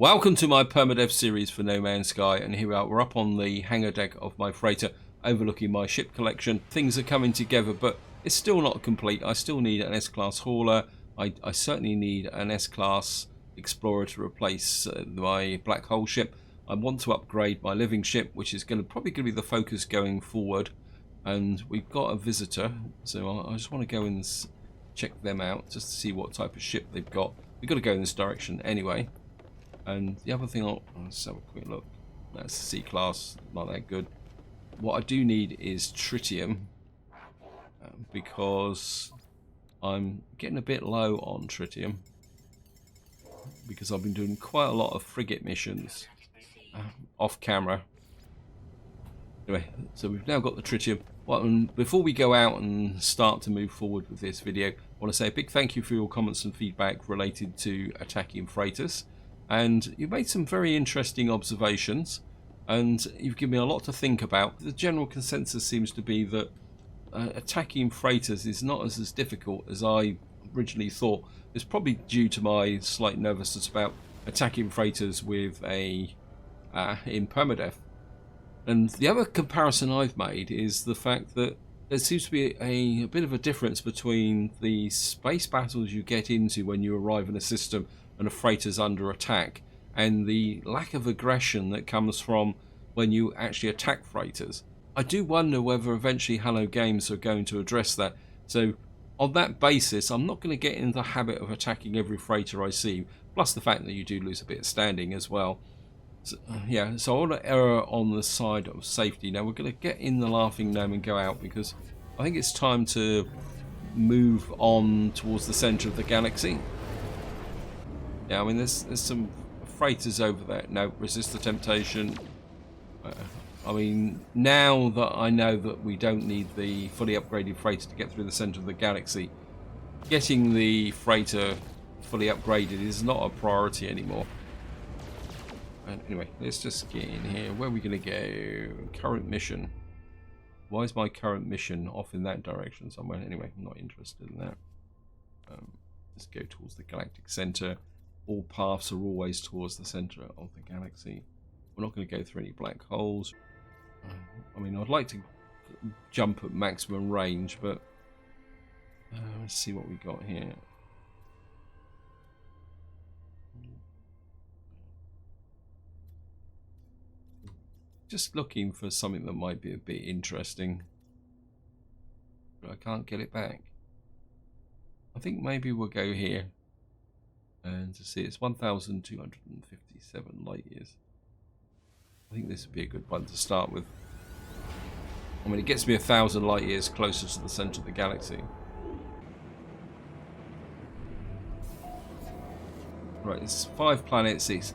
Welcome to my Permadeath series for No Man's Sky, and here we are. We're up on the hangar deck of my freighter, overlooking my ship collection. Things are coming together, but it's still not complete. I still need an S-Class hauler. I certainly need an S-Class explorer to replace my black hole ship. I want to upgrade my living ship, which is probably going to be the focus going forward. And we've got a visitor, so I just want to go and check them out, just to see what type of ship they've got. We've got to go in this direction anyway. And the other thing, let's have a quick look. That's C-class, not that good. What I do need is tritium, because I'm getting a bit low on tritium, because I've been doing quite a lot of frigate missions off camera. Anyway, so we've now got the tritium. Before we go out and start to move forward with this video, I want to say a big thank you for your comments and feedback related to attacking freighters. And you've made some very interesting observations, and you've given me a lot to think about. The general consensus seems to be that attacking freighters is not as difficult as I originally thought. It's probably due to my slight nervousness about attacking freighters with in Permadeath. And the other comparison I've made is the fact that there seems to be a bit of a difference between the space battles you get into when you arrive in a system and a freighter's under attack, and the lack of aggression that comes from when you actually attack freighters. I do wonder whether eventually Hello Games are going to address that. So on that basis, I'm not going to get in the habit of attacking every freighter I see, plus the fact that you do lose a bit of standing as well. So, yeah, so I want to err on the side of safety. Now we're going to get in the Laughing Gnome and go out, because I think it's time to move on towards the centre of the galaxy. Yeah, I mean, there's some freighters over there. No, resist the temptation. I mean, now that I know that we don't need the fully upgraded freighter to get through the centre of the galaxy, getting the freighter fully upgraded is not a priority anymore. And anyway, let's just get in here. Where are we going to go? Current mission. Why is my current mission off in that direction somewhere? Anyway, I'm not interested in that. Let's go towards the galactic centre. All paths are always towards the centre of the galaxy. We're not going to go through any black holes. I mean, I'd like to jump at maximum range, but let's see what we got here. Just looking for something that might be a bit interesting, but I can't get it back. I think maybe we'll go here. And to see, it's 1,257 light years. I think this would be a good one to start with. I mean, it gets me 1,000 light years closer to the centre of the galaxy. Right, it's 5 planets. It's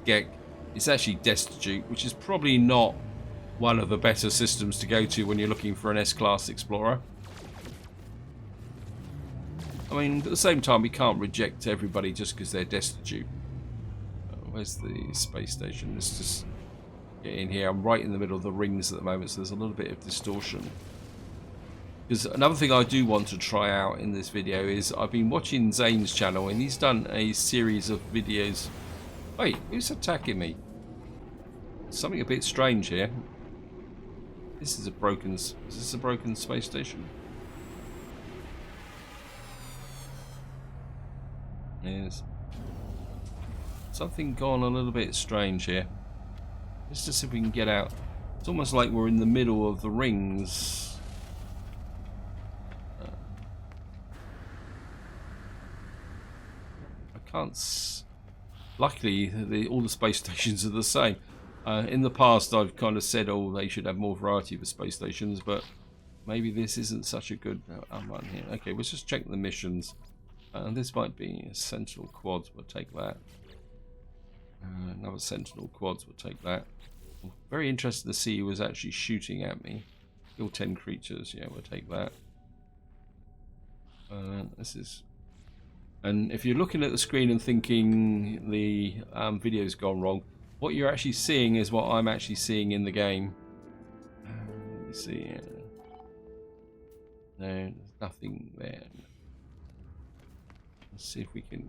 actually destitute, which is probably not one of the better systems to go to when you're looking for an S-Class explorer. I mean, at the same time, we can't reject everybody just because they're destitute. Where's the space station? Let's just get in here. I'm right in the middle of the rings at the moment, so there's a little bit of distortion. Because another thing I do want to try out in this video is I've been watching Zane's channel, and he's done a series of videos. Wait, who's attacking me? Something a bit strange here. Is this a broken space station? There's something gone a little bit strange here. Let's just see if we can get out. It's almost like we're in the middle of the rings. I can't. Luckily, all the space stations are the same. In the past, I've kind of said, oh, they should have more variety of space stations, but maybe this isn't such a good one here. Okay, let's just check the missions. This might be a Sentinel Quads, we'll take that. Another Sentinel Quads, we'll take that. Very interested to see who was actually shooting at me. Kill 10 creatures, yeah, we'll take that. And if you're looking at the screen and thinking the video's gone wrong, what you're actually seeing is what I'm actually seeing in the game. Let me see. No, there's nothing there. Let's see if we can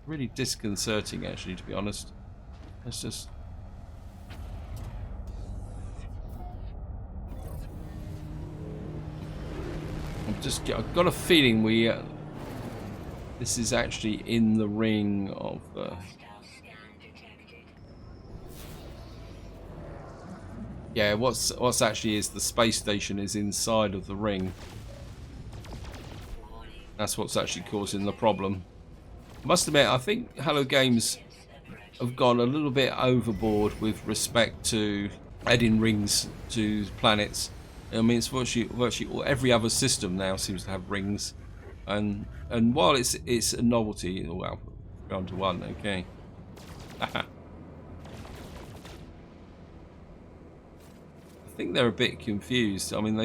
Really disconcerting, actually, to be honest. Let's just... I've got a feeling this is actually in the ring of yeah, what's actually is the space station is inside of the ring. That's what's actually causing the problem. I must admit, I think Hello Games have gone a little bit overboard with respect to adding rings to planets. I mean, it's virtually every other system now seems to have rings, and while it's a novelty, well, 3-1, okay. I think they're a bit confused. I mean,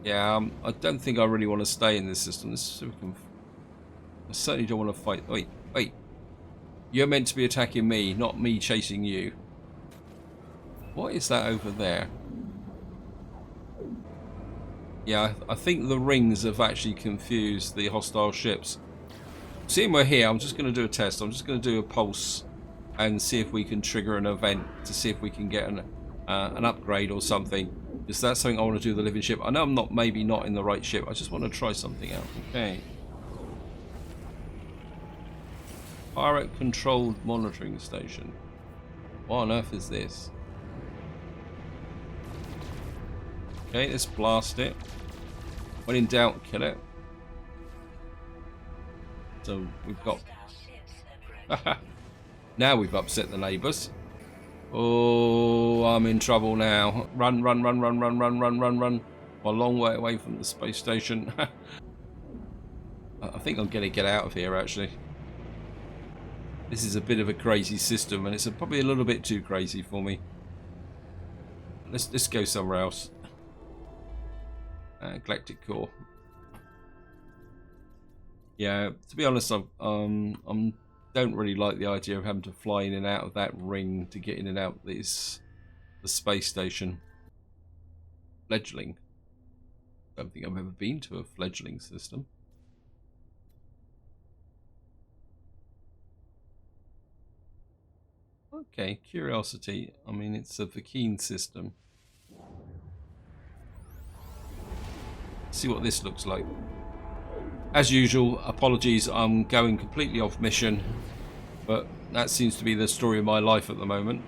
yeah, I don't think I really want to stay in this system. This is super I certainly don't want to fight. Wait. You're meant to be attacking me, not me chasing you. What is that over there? Yeah, I think the rings have actually confused the hostile ships. Seeing we're here, I'm just going to do a test. I'm just going to do a pulse and see if we can trigger an event to see if we can get an upgrade or something. Because that's something I want to do with the living ship. I know I'm maybe not in the right ship. I just want to try something out. Okay. Pirate controlled monitoring station. What on earth is this? Okay, let's blast it. When in doubt, kill it. So we've got... Now we've upset the neighbours. Oh, I'm in trouble now. Run. I'm a long way away from the space station. I think I'm going to get out of here, actually. This is a bit of a crazy system, and it's probably a little bit too crazy for me. Let's go somewhere else. Galactic core. Yeah, to be honest, I don't really like the idea of having to fly in and out of that ring to get in and out the space station. Fledgling. Don't think I've ever been to a fledgling system. Okay, curiosity. I mean, it's a Vakeen system. See what this looks like. As usual, apologies, I'm going completely off mission, but that seems to be the story of my life at the moment.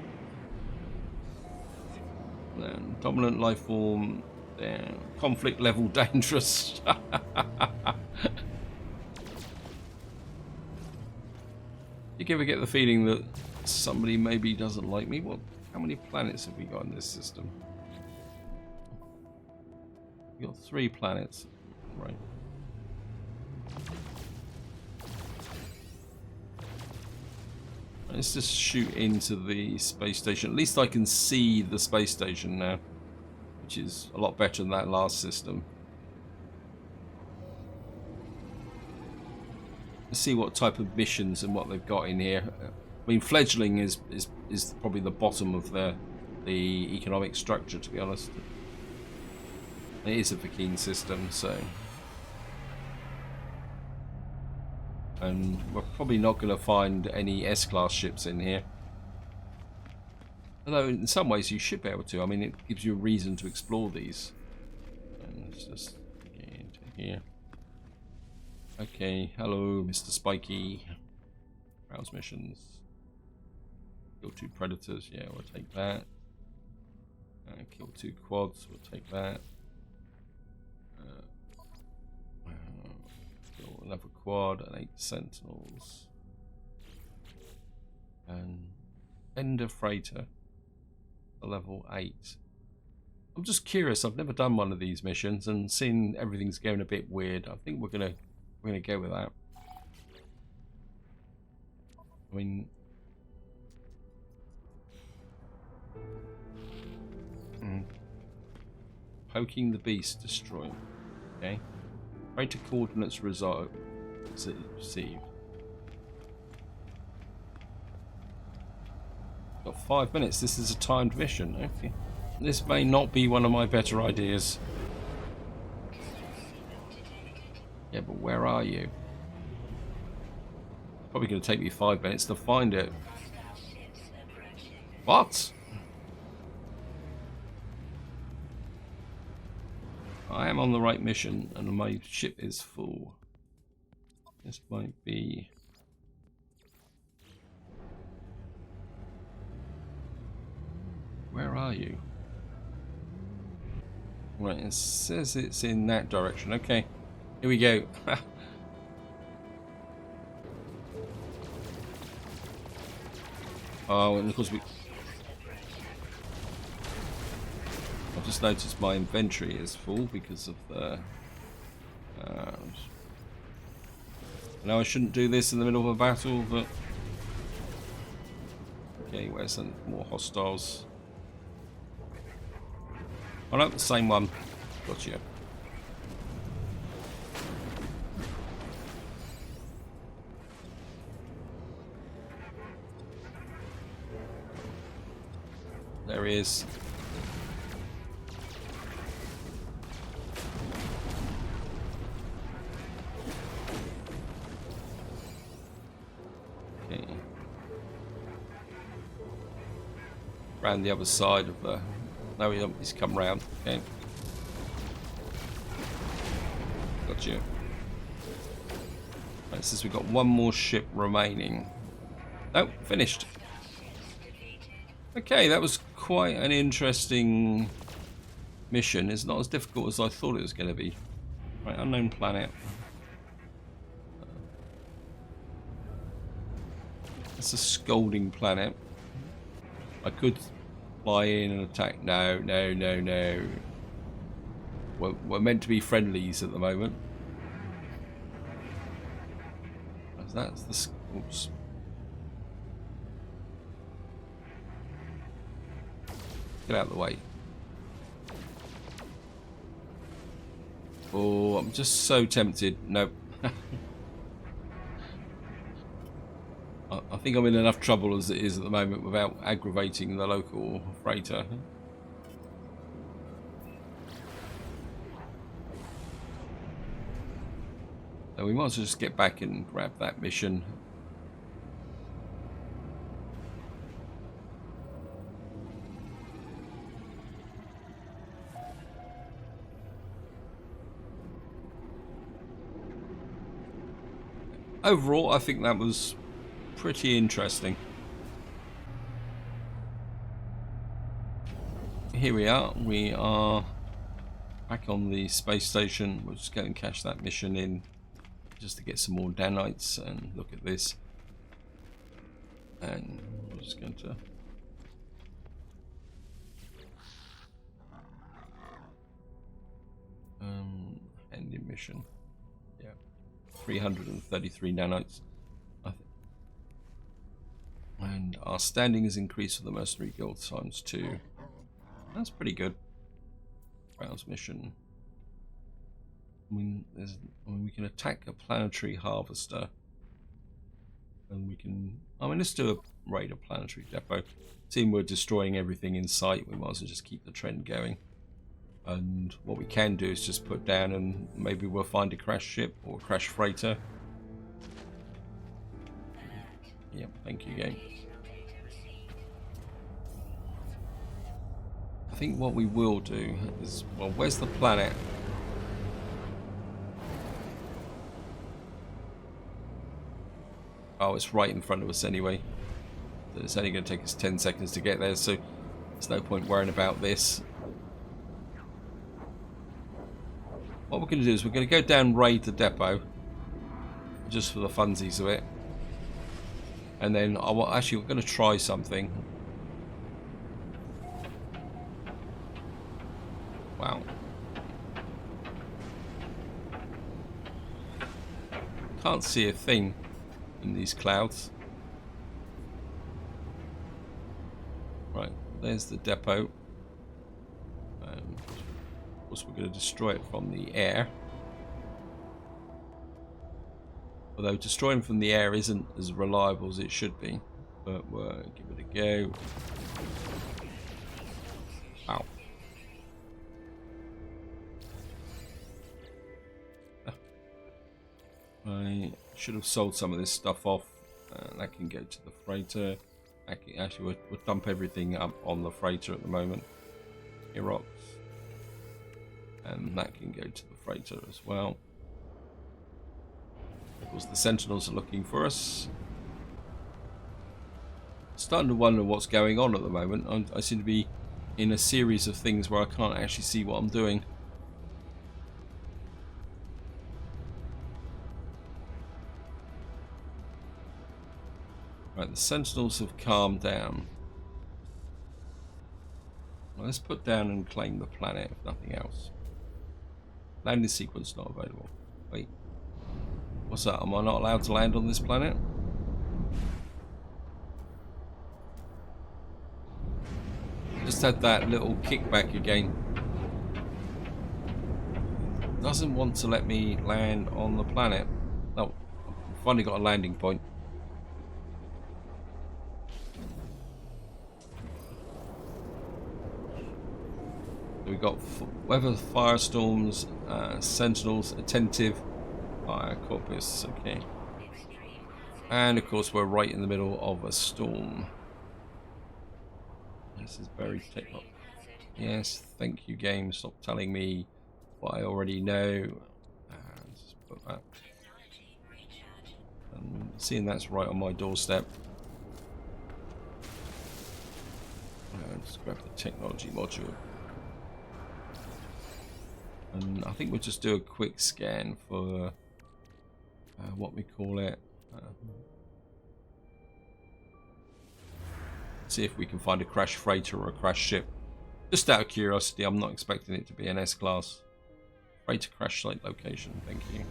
Dominant life form, conflict level dangerous. You ever get the feeling that somebody maybe doesn't like me? How many planets have we got in this system? We've got 3 planets, right? Let's just shoot into the space station. At least I can see the space station now, which is a lot better than that last system. Let's see what type of missions and what they've got in here. I mean, fledgling is probably the bottom of the economic structure, to be honest. It is a Vakeen system, so... And we're probably not going to find any S-class ships in here. Although in some ways you should be able to. I mean, it gives you a reason to explore these. And let's just get into here. Okay, hello, Mr. Spiky. Browse missions. Kill 2 predators, yeah, we'll take that. Kill 2 quads, we'll take that. Kill another quad and 8 sentinels. And Ender freighter, level 8. I'm just curious. I've never done one of these missions, and seeing everything's going a bit weird, I think we're gonna go with that. I mean, poking the beast, destroy. Okay. Freighter coordinates received. Got 5 minutes. This is a timed mission. Okay. This may not be one of my better ideas. Yeah, but where are you? Probably going to take me 5 minutes to find it. What? I am on the right mission and my ship is full. This might be... Where are you? Right, it says it's in that direction. Okay, here we go. Oh, and of course I've just noticed my inventory is full because of the... I know I shouldn't do this in the middle of a battle, but... Okay, where's some more hostiles? Oh no, the same one. Gotcha. There he is. Okay. Round the other side of the... No, he's come round. Okay. Got you. Right, since we've got one more ship remaining. Oh, finished. Okay, that was quite an interesting mission. It's not as difficult as I thought it was going to be. Right, unknown planet. It's a scolding planet. I could fly in and attack. No, no, no, no. We're meant to be friendlies at the moment. That's the... Oops. Get out of the way. Oh, I'm just so tempted. Nope. I think I'm in enough trouble as it is at the moment without aggravating the local freighter. So we might as well just get back and grab that mission. Overall, I think that was pretty interesting. Here we are. We are back on the space station. We'll just go and cash that mission in just to get some more nanites and look at this. And we're just going to... ending mission. Yeah. 333 nanites. And our standing has increased for the mercenary guild ×2. That's pretty good. Browse mission. I mean, we can attack a planetary harvester. And we can... I mean, let's do a raid of planetary depot. Seeing we're destroying everything in sight, we might as well just keep the trend going. And what we can do is just put down and maybe we'll find a crash ship or a crash freighter. Yep, thank you, game. I think what we will do is... Well, where's the planet? Oh, it's right in front of us anyway. It's only going to take us 10 seconds to get there, so there's no point worrying about this. What we're going to do is we're going to go down, raid the depot, just for the funsies of it. And then, actually, we're going to try something. Wow. Can't see a thing in these clouds. Right, there's the depot. And of course we're going to destroy it from the air. Although destroying from the air isn't as reliable as it should be. But we'll give it a go. Wow. I should have sold some of this stuff off That can go to the freighter. Actually, we'll dump everything up on the freighter at the moment. Here rocks. And that can go to the freighter as well. Of course, the Sentinels are looking for us. Starting to wonder what's going on at the moment. I seem to be in a series of things where I can't actually see what I'm doing. Right, the Sentinels have calmed down. Well, let's put down and claim the planet, if nothing else. Landing sequence not available. Wait. What's that? Am I not allowed to land on this planet? Just had that little kickback again. Doesn't want to let me land on the planet. Oh, I've finally got a landing point. We've got weather, firestorms, sentinels, attentive, fire, corpus, okay. And of course we're right in the middle of a storm. This is very technical. Yes, thank you game, stop telling me what I already know. Let's put that. And seeing that's right on my doorstep. Let's grab the technology module. And I think we'll just do a quick scan for what we call it. See if we can find a crashed freighter or a crashed ship. Just out of curiosity, I'm not expecting it to be an S-class. Freighter crash site location, thank you.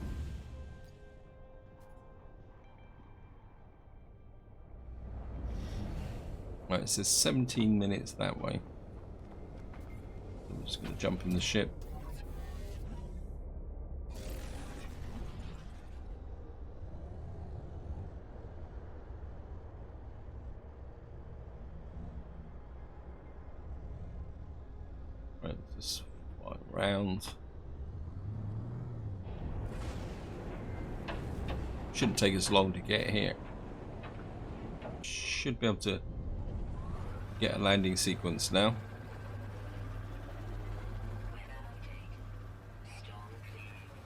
Right, it says 17 minutes that way. I'm just going to jump in the ship. Right, just fly around. Shouldn't take us long to get here. Should be able to get a landing sequence now.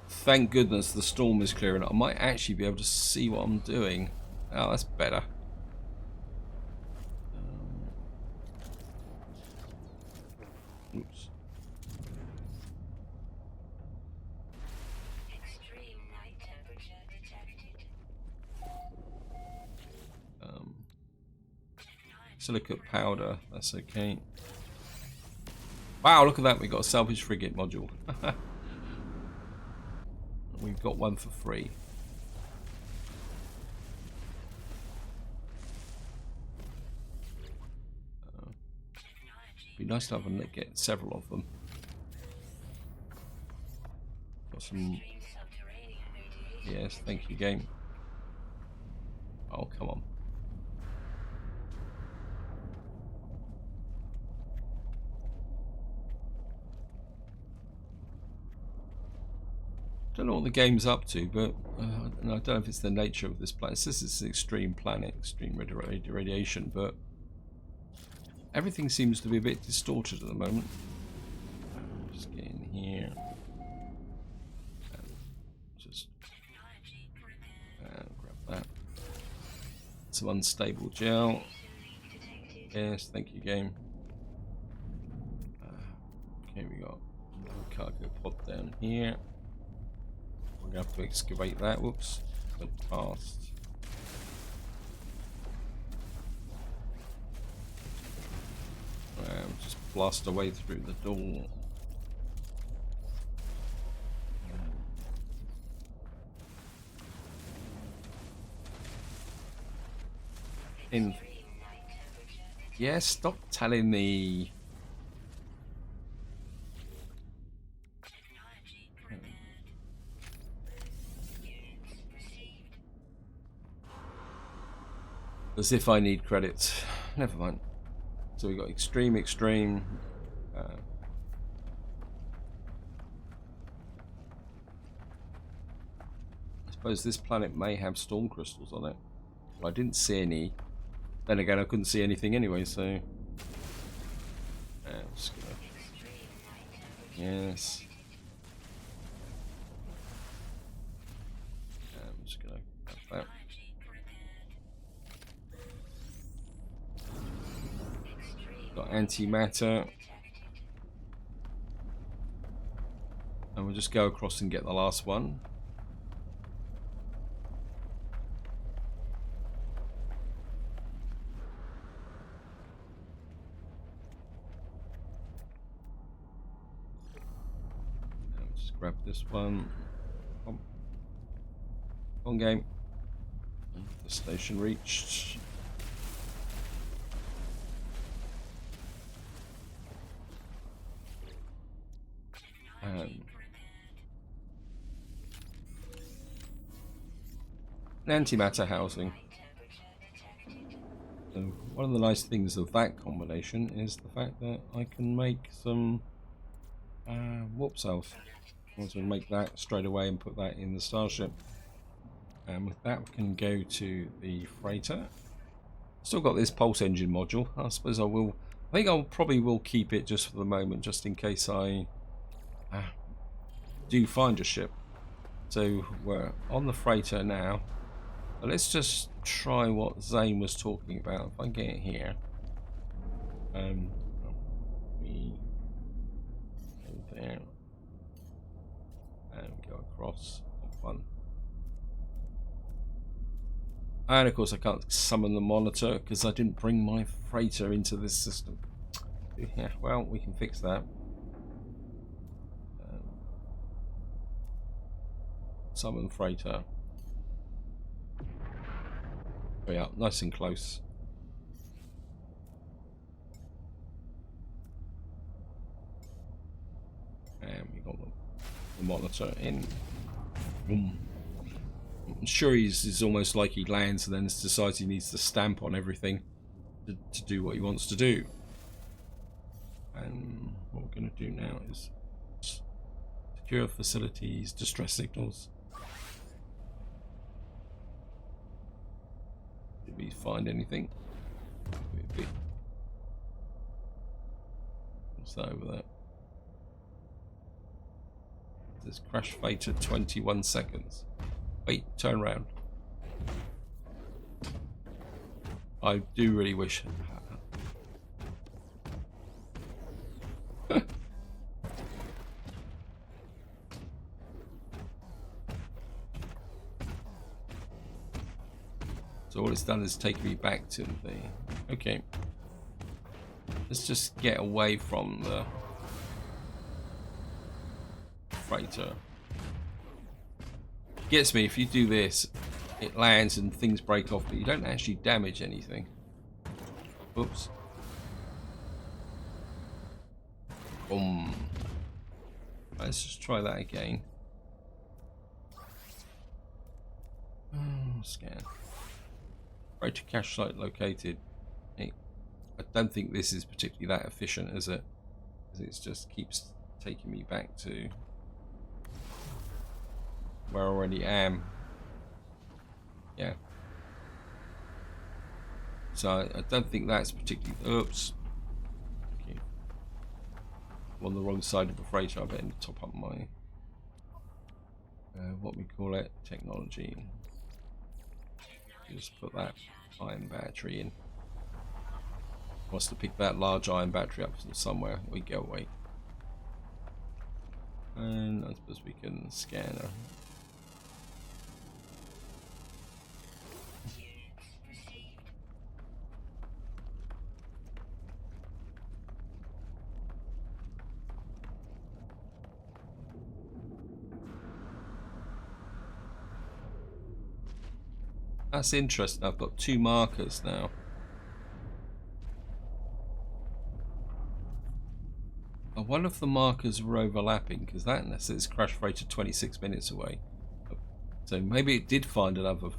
Thank goodness the storm is clearing. I might actually be able to see what I'm doing. Oh, that's better. Oops. Extreme night temperature detected. Silicate powder, that's okay. Wow, look at that, we got a salvage frigate module. We've got one for free. Be nice to have them get several of them. Got some. Yes, thank you, game. Oh, come on. Don't know what the game's up to, but I don't know if it's the nature of this planet. This is an extreme planet, extreme radiation, but everything seems to be a bit distorted at the moment. Just get in here. Just grab that. Some unstable gel. Yes, thank you, game. Okay, we got a cargo pod down here. We're going to have to excavate that. Whoops. Went past. Just blast away through the door. In. Yes, stop telling me. As if I need credits. Never mind. So we've got extreme. I suppose this planet may have storm crystals on it. Well, I didn't see any. Then again, I couldn't see anything anyway, so... I'm just gonna... Yes. I'm just gonna grab that. Got antimatter. And we'll just go across and get the last one. And just grab this one. On game. The station reached. An antimatter housing. So one of the nice things of that combination is the fact that I can make some warp cells. I want to make that straight away and put that in the starship. And with that, we can go to the freighter. Still got this pulse engine module. I suppose I will. I think I probably will keep it just for the moment, just in case I do find a ship. So we're on the freighter now. But let's just try what Zane was talking about. If I get it here, we go there and go across one. And of course I can't summon the monitor because I didn't bring my freighter into this system. Yeah, well, we can fix that. Summon freighter. Oh yeah, nice and close. And we got the monitor in. Boom. I'm sure he's almost like he lands and then decides he needs to stamp on everything to do what he wants to do. And what we're going to do now is secure facilities, distress signals. Did we find anything? What's that over there? It says crash fate at 21 seconds. Wait, turn around. I do really wish. So all it's done is take me back to the... Okay. Let's just get away from the freighter. Gets me, if you do this, it lands and things break off, but you don't actually damage anything. Oops. Boom. Let's just try that again. Scan. Freighter cache site located. I don't think this is particularly that efficient, is it? Because it just keeps taking me back to where I already am. Yeah. So I don't think that's particularly... Oops. Okay. I'm on the wrong side of the freighter. I better top up my... what we call it? Technology. Just put that iron battery in. Wants to pick that large iron battery up from somewhere. We go away. And I suppose we can scan her. That's interesting. I've got 2 markers now. One of the markers were overlapping because that says crash freighter 26 minutes away. So maybe it did find another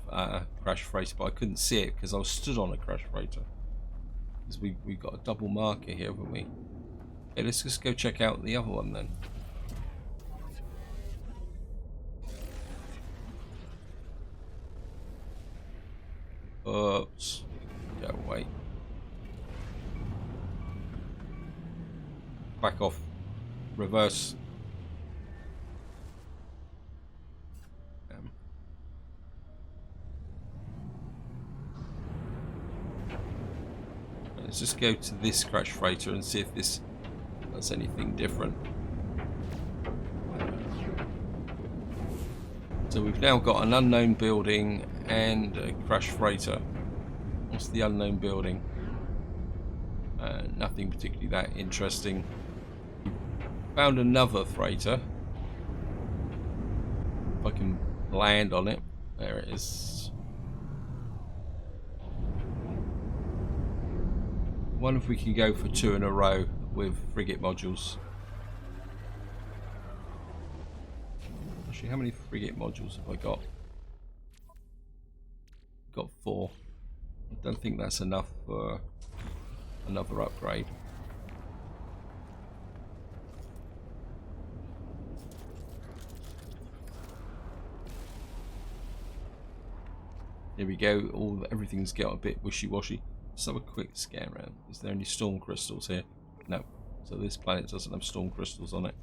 crash freighter, but I couldn't see it because I was stood on a crash freighter. Because we've got a double marker here, haven't we? Okay, let's just go check out the other one then. Oops. Go away. Back off. Reverse. Let's just go to this crash freighter and see if this does anything different. So we've now got an unknown building and a crash freighter. What's the unknown building? Nothing particularly that interesting. Found another freighter. If I can land on it. There it is. I wonder if we can go for 2 in a row with frigate modules. Actually, how many frigate modules have I got? Got 4. I don't think that's enough for another upgrade. Here we go. Everything's got a bit wishy-washy. Let's have a quick scan around. Is there any storm crystals here? No. So this planet doesn't have storm crystals on it.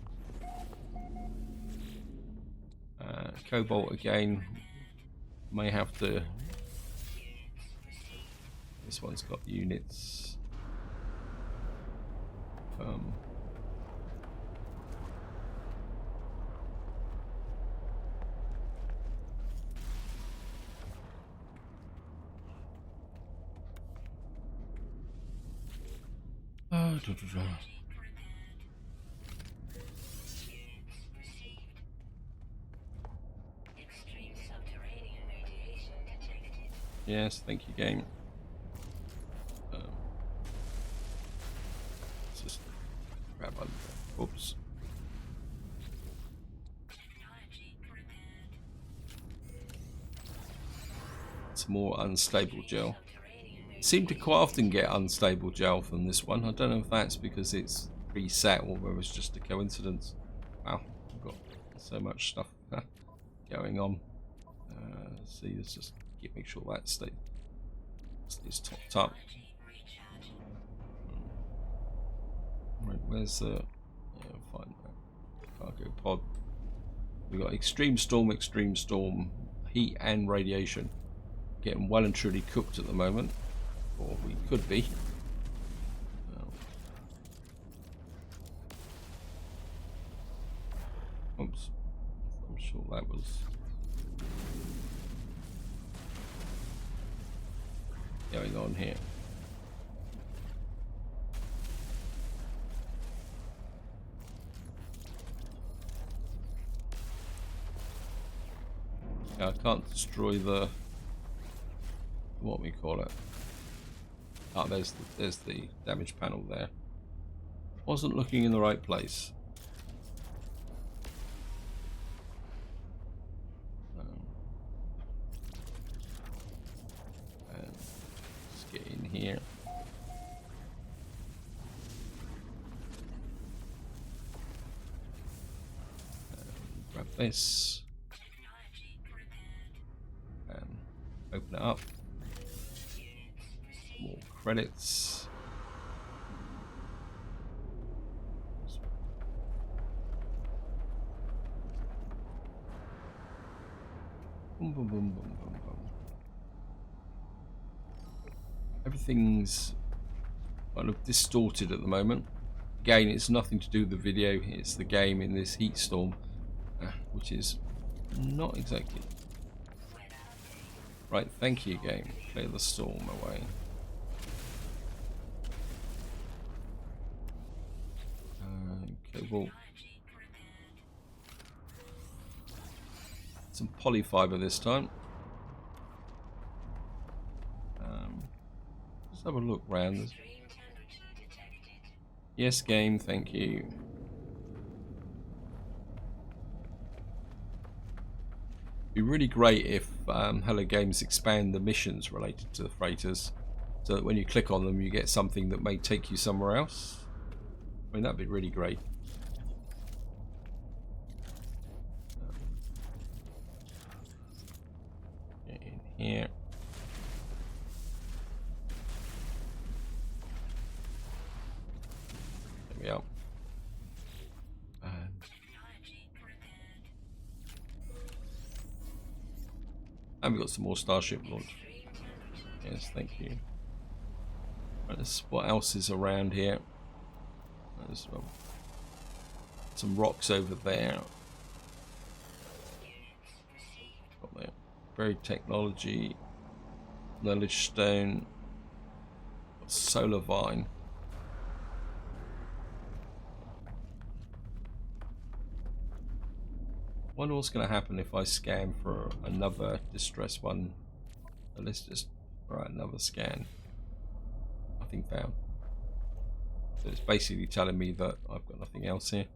Cobalt again. May have to. This one's got units. Yes, thank you, game. Let's just grab on. Oops. It's more unstable gel. Seem to quite often get unstable gel from this one. I don't know if that's because it's reset or whether it's just a coincidence. Wow, I've got so much stuff going on. See, let's just make sure that stays topped up. Right, where's the find that cargo pod? We've got extreme storm, heat and radiation. Getting well and truly cooked at the moment. Or we could be. Oops. I'm sure that was going on here. I can't destroy the what we call it. Ah, there's the damage panel there. Wasn't looking in the right place. And let's get in here. Grab this. And open it up. More credits. Boom, boom, boom, boom, boom, boom. Everything's kind of distorted at the moment. Again, it's nothing to do with the video, it's the game in this heat storm, which is not exactly right. Thank you, game. Clear the storm away. Okay, well, some polyfiber this time. Let's have a look round. Yes, game, thank you. It'd be really great if Hello Games expand the missions related to the freighters, so that when you click on them, you get something that may take you somewhere else. I mean, that'd be really great. Get in here. And we've got some more Starship launch. Yes, thank you. Right, what else is around here? There's some rocks over there. Got there. Buried technology. Knowledge stone. Solar vine. Wonder what's going to happen if I scan for another distress one. Let's just try another scan. Nothing found. So it's basically telling me that I've got nothing else here.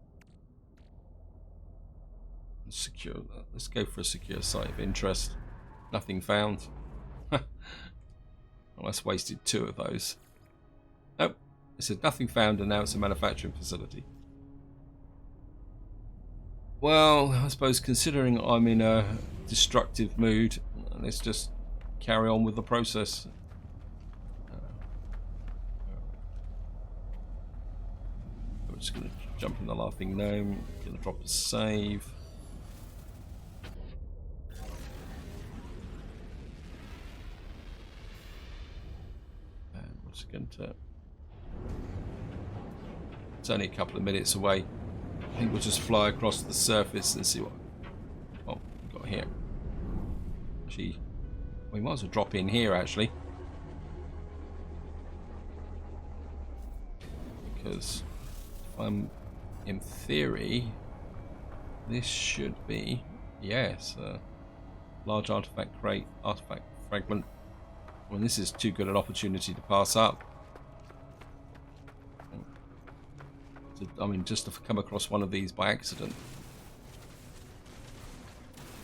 Secure. Let's go for a secure site of interest. Nothing found. Well, that's wasted 2 of those. Nope. It said nothing found, and now it's a manufacturing facility. Well, I suppose considering I'm in a destructive mood, let's just carry on with the process. I'm just going to jump in the laughing gnome. Going to drop a save. And we're just going to. It's only a couple of minutes away. I think we'll just fly across the surface and see what we've got here. Actually, we might as well drop in here actually, because in theory, this should be yes, large artifact crate, artifact fragment. Well, this is too good an opportunity to pass up. I mean, just to come across one of these by accident.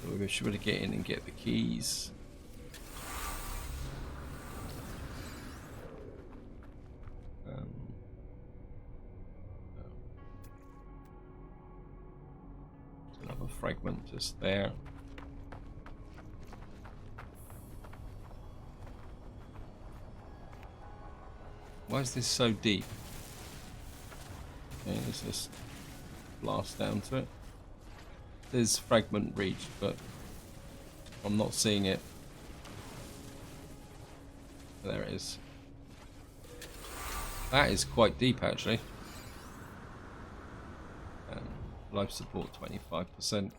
So we should really get in and get the keys. Another fragment just there. Why is this so deep? Okay, let's just blast down to it. There's fragment reached, but I'm not seeing it. There it is. That is quite deep actually. Life support 25%.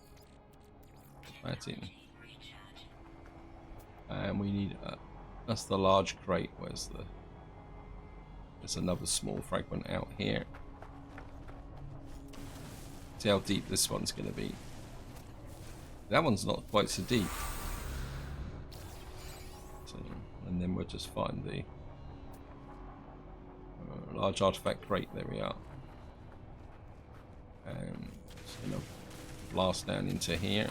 That in. And we need that's the large crate. Where's the? There's another small fragment out here. See how deep this one's going to be. That one's not quite so deep. So, and then we'll just find the large artifact crate. There we are. Just going to blast down into here.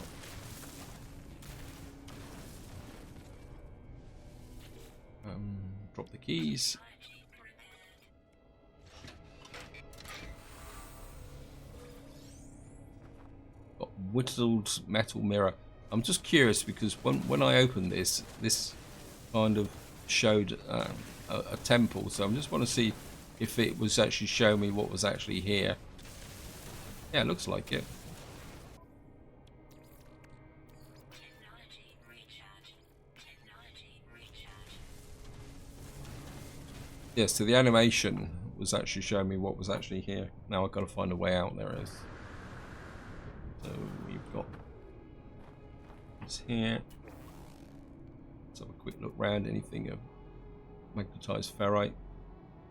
Drop the keys. Got whittled metal mirror. I'm just curious because when I opened this kind of showed a temple, so I just want to see if it was actually showing me what was actually here. Yeah, it looks like it. Yeah, so the animation was actually showing me what was actually here. Now I've got to find a way out. There it is. So we've got this here. Let's have a quick look round. Anything of magnetized ferrite.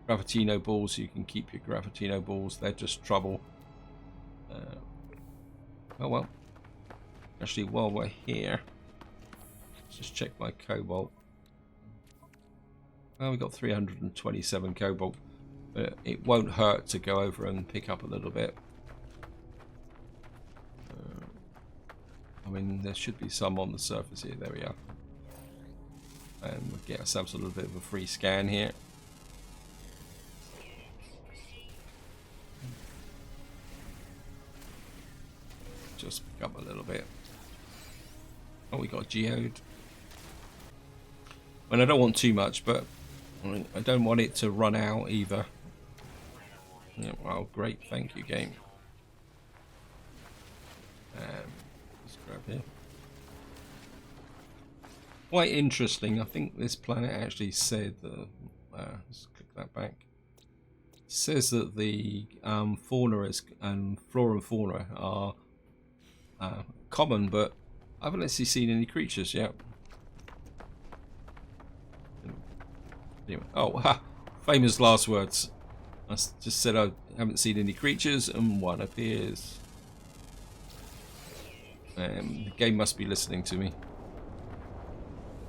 Gravitino balls, you can keep your Gravitino balls. They're just trouble. Oh well. Actually, while we're here, let's just check my cobalt. Well, we've got 327 cobalt, but it won't hurt to go over and pick up a little bit. I mean, there should be some on the surface here. There we are. And we'll get ourselves a little bit of a free scan here. Just pick up a little bit. Oh, we got a geode. And I don't want too much, but I don't want it to run out either. Yeah, well, great, thank you, game. Let's grab here. quite interesting. I think this planet actually said that. Let's click that back. It says that the fauna and flora and fauna are common, but I haven't actually seen any creatures yet. Anyway, oh, ha, famous last words. I just said I haven't seen any creatures, and one appears. The game must be listening to me.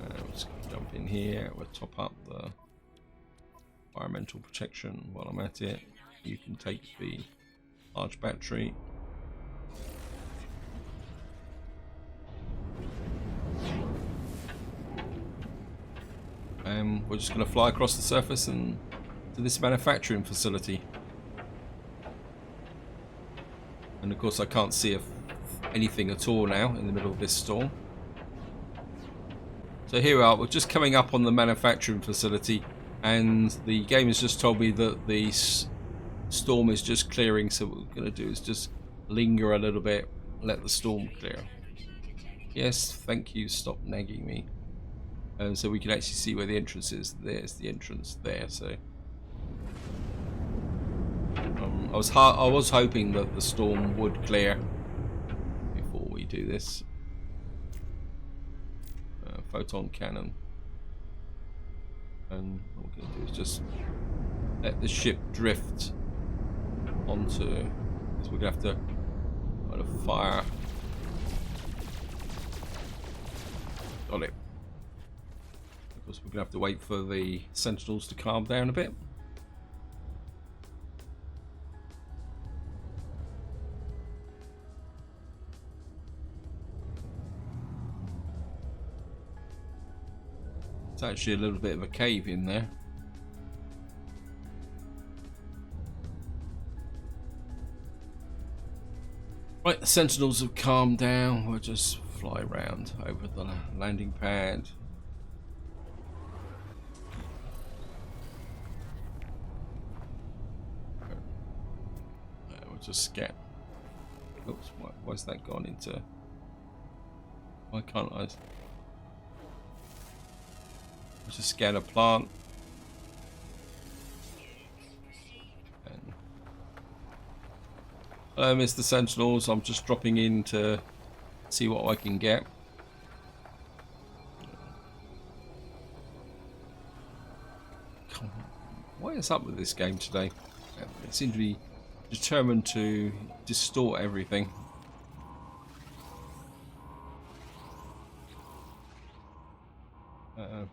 We're just going to jump in here. We'll top up the environmental protection while I'm at it. You can take the large battery. And we're just going to fly across the surface and to this manufacturing facility. And of course I can't see anything at all now in the middle of this storm. So here we are, we're just coming up on the manufacturing facility, and the game has just told me that the storm is just clearing, so what we're going to do is just linger a little bit, let the storm clear. Yes, thank you, stop nagging me. And so we can actually see where the entrance is. There's the entrance there, so I was hoping that the storm would clear before we do this. Photon cannon, and what we're going to do is just let the ship drift onto. So we're going to have to kind of fire. Got it. Of course, we're going to have to wait for the sentinels to calm down a bit. It's actually a little bit of a cave in there. Right, the sentinels have calmed down. We'll just fly around over the landing pad. We'll just scan. Oops, why's that gone into? Why can't I? Just scan a plant. And hello, Mr. Sentinels. I'm just dropping in to see what I can get. What is up with this game today? It seems to be determined to distort everything.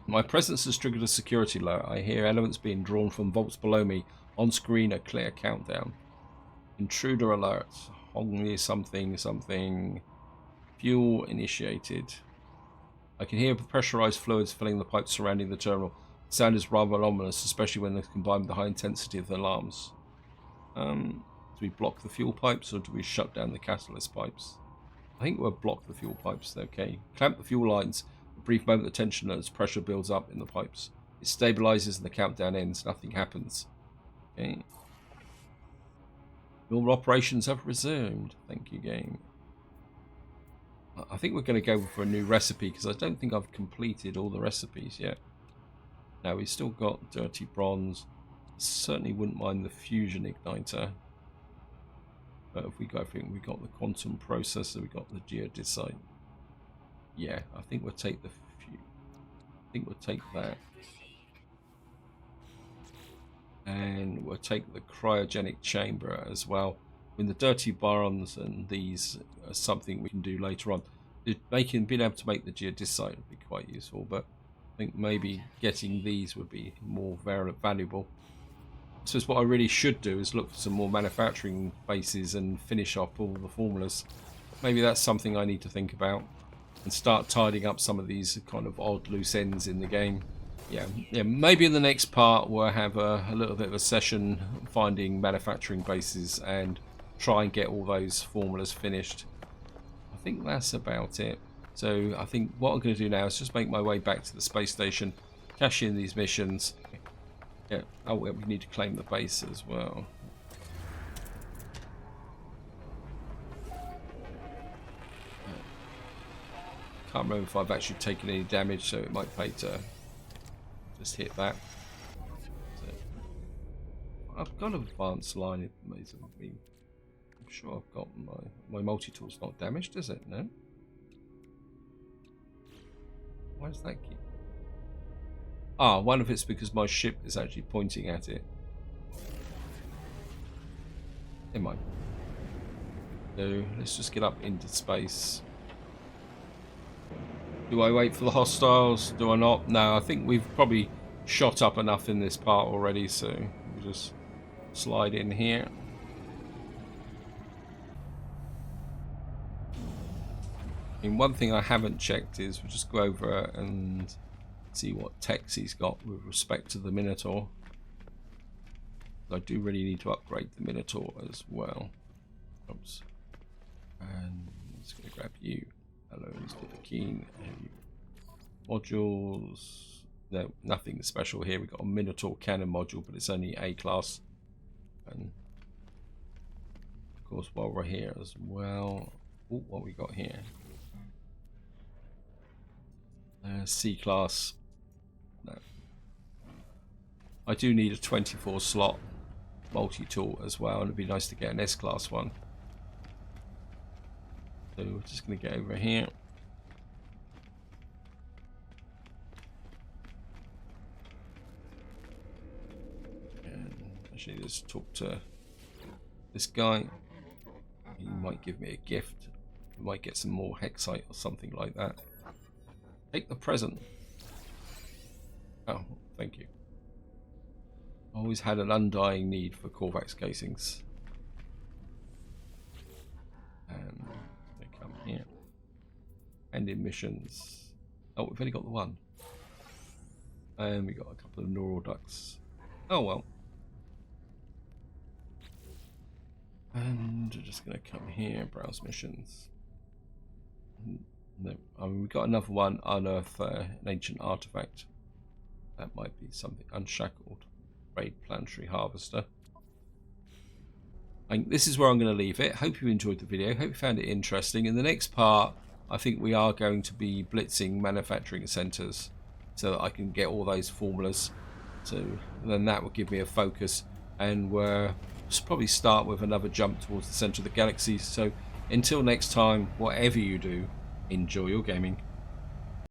My presence has triggered a security alert. I hear elements being drawn from vaults below me. On screen, a clear countdown. Intruder alert. Only something. Fuel initiated. I can hear pressurized fluids filling the pipes surrounding the terminal. The sound is rather ominous, especially when it's combined with the high intensity of the alarms. Do we block the fuel pipes or do we shut down the catalyst pipes? I think we'll block the fuel pipes. Okay. Clamp the fuel lines. A brief moment of tension as pressure builds up in the pipes. It stabilizes and the countdown ends. Nothing happens. Okay. Normal operations have resumed. Thank you, game. I think we're going to go for a new recipe because I don't think I've completed all the recipes yet. Now we've still got dirty bronze. Certainly wouldn't mind the fusion igniter. But if we go, I think we got the quantum processor. We got the geodesite. Yeah, I think we'll take the. I think we'll take that. And we'll take the cryogenic chamber as well. I mean, the dirty barons and these are something we can do later on. Being able to make the geodesite would be quite useful, but I think maybe getting these would be more valuable. So what I really should do is look for some more manufacturing bases and finish off all the formulas. Maybe that's something I need to think about and start tidying up some of these kind of odd loose ends in the game. Yeah, maybe in the next part we'll have a little bit of a session finding manufacturing bases and try and get all those formulas finished. I think that's about it. So I think what I'm going to do now is just make my way back to the space station, cash in these missions. Yeah. Oh, we need to claim the base as well. Can't remember if I've actually taken any damage, so it might pay to just hit that. So, I've got an advanced line. I'm sure I've got my multi-tool's not damaged, is it? No. Why does that keep? Ah, one of it's because my ship is actually pointing at it. Never mind. So let's just get up into space. Do I wait for the hostiles? Do I not? No, I think we've probably shot up enough in this part already, so we'll just slide in here. I mean, one thing I haven't checked is we'll just go over and see what techs he's got with respect to the Minotaur. I do really need to upgrade the Minotaur as well. Oops. And I'm just going to grab you. Hello, Mr. Keen. Modules. No, nothing special here. We've got a Minotaur cannon module, but it's only A class. And of course, while we're here as well, ooh, what we got here? C class. No. I do need a 24 slot multi-tool as well, and it'd be nice to get an S class one. So we're just going to get over here. And actually just talk to this guy. He might give me a gift. We might get some more hexite or something like that. Take the present. Oh, thank you. Always had an undying need for Corvax casings. And they come here. And in missions. Oh, we've only got the one. And we got a couple of neural ducts. Oh well. And we're just going to come here, browse missions. No, I mean, we've got another one, unearth an ancient artifact. That might be something. Unshackled. Raid planetary harvester. I think this is where I'm going to leave it. Hope you enjoyed the video. Hope you found it interesting. In the next part, I think we are going to be blitzing manufacturing centers so that I can get all those formulas. So then that will give me a focus, and we'll probably start with another jump towards the center of the galaxy. So until next time, whatever you do, enjoy your gaming.